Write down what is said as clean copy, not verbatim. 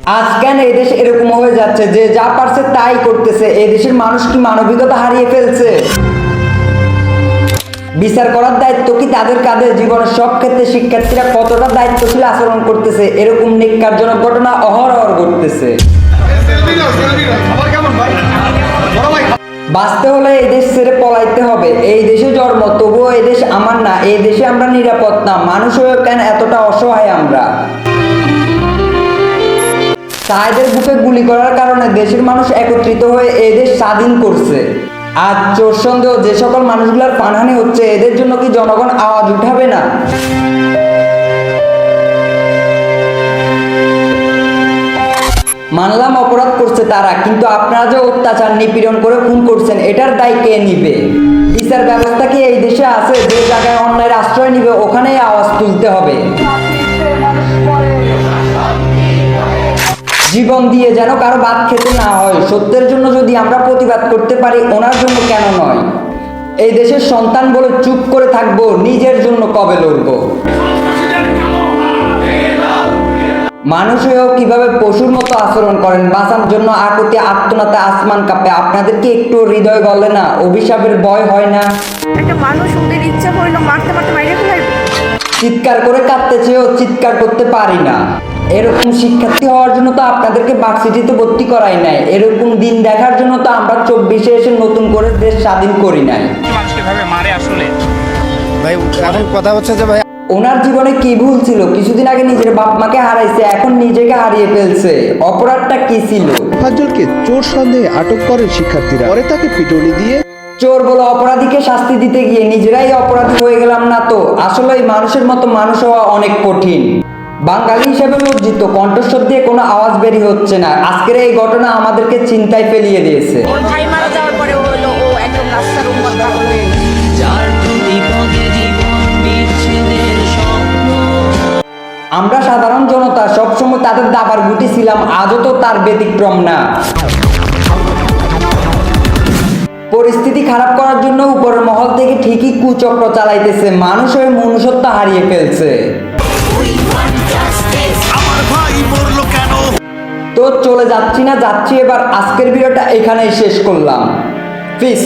আজ কেন এই দেশ এরকম হয়ে যাচ্ছে যে যা পারছে তাই করতেছে? এই দেশের মানুষ কি মানবিকতা হারিয়ে ফেলছে? বিচার করার দায়িত্ব কি তাদের কাঁধে? জীবনের সব ক্ষেত্রে শিক্ষার্থীরা কতটা দায়িত্বশীল আচরণ করতেছে? এরকম ন্যাক্কারজনক ঘটনা অহরহ ঘটতেছে। বাঁচতে হলে এই দেশ ছেড়ে পলাইতে হবে। এই দেশে জন্ম, তবুও এই দেশ আমার না। এই দেশে আমরা নিরাপদ না। মানুষ হয়ে কেন এতটা অসহায় আমরা? সাহেদের বুকে গুলি করার কারণে দেশের মানুষ একত্রিত হয়ে এই দেশ স্বাধীন করছে। আজ চোর সন্দেহ যে সকল মানুষগুলোর প্রাণহানি হচ্ছে, এদের জন্য কি জনগণ আওয়াজ উঠাবে না? মানলাম অপরাধ করছে তারা, কিন্তু আপনারা যে অত্যাচার নিপীড়ন করে খুন করছেন, এটার দায় কে নিবে? বিচার ব্যবস্থা কি এই দেশে আছে? যে জায়গায় অন্যায়ের আশ্রয় নিবে ওখানেই আওয়াজ তুলতে হবে। জীবন দিয়ে যেন কারো ভাত খেতে না হয়। সত্যের জন্য যদি আমরা প্রতিবাদ করতে পারি, ওনার জন্য কেন নয়? এই দেশের সন্তান বলে চুপ করে থাকবো? নিজের জন্য কবে লড়বো? মানুষ হয়েও কিভাবে পশুর মতো আচরণ করেন? বাঁচার জন্য আকুতি আত্মনাতে আসমান কাঁপে। আপনাদেরকে একটু হৃদয় গলে না? অভিশাপের ভয় হয় না? একটা মানুষ ওদের ইচ্ছা হইলো মারতে মারতে মাইরে ফেলাইবে। চিৎকার করে কাঁদতে চেয়েও চিৎকার করতে পারি না। এরকম শিক্ষার্থী হওয়ার জন্য তো আপনাদেরকে ভার্সিটিতে ভর্তি করাই নাই। এরকম দিন দেখার জন্য তো আমরা 24-এ এসে নতুন করে দেশ স্বাধীন করি নাই। মানুষকে ভাবে মারে আসলে ভাই এখন কথা হচ্ছে যে ভাই ওনার জীবনে কি ভুল ছিল? কিছুদিন আগে নিজের বাপ মাকে হারাইছে, এখন নিজেকে হারিয়ে ফেলছে। অপরাধটা কি ছিল? ফাজলকে চোর সন্দেহে আটক করেন শিক্ষার্থীরা, পরে তাকে পিটুনি দিয়ে চোর বলে অপরাধীকে শাস্তি দিতে গিয়ে নিজেরাই অপরাধী হয়ে গেলাম না তো? আসলে এই মানুষের মতো মানুষ হওয়া অনেক কঠিন। বাঙালি হিসেবে লজ্জিত, কণ্ঠস্বর দিয়ে কোনো আওয়াজ বেরিয়ে হচ্ছে না। আজকের এই ঘটনা আমাদেরকে চিন্তায় ফেলিয়ে দিয়েছে। ওর ভাই মারা যাওয়ার পরে ও হলো ও একদম রাস্তার উম্মত পাগল হয়ে গেছে। আমরা সাধারণ জনতা সবসময় তাদের দাবার গুটি ছিলাম, আজও তো তার ব্যতিক্রম না। পরিস্থিতি খারাপ করার জন্য উপরের মহল থেকে ঠিকই কুচক্র চালাইতেছে। মানুষ হয়ে মনুষ্যত্ব হারিয়ে ফেলছে। তো চলে যাচ্ছি এবার। আজকের ভিডিওটা এখানেই শেষ করলাম। পিস।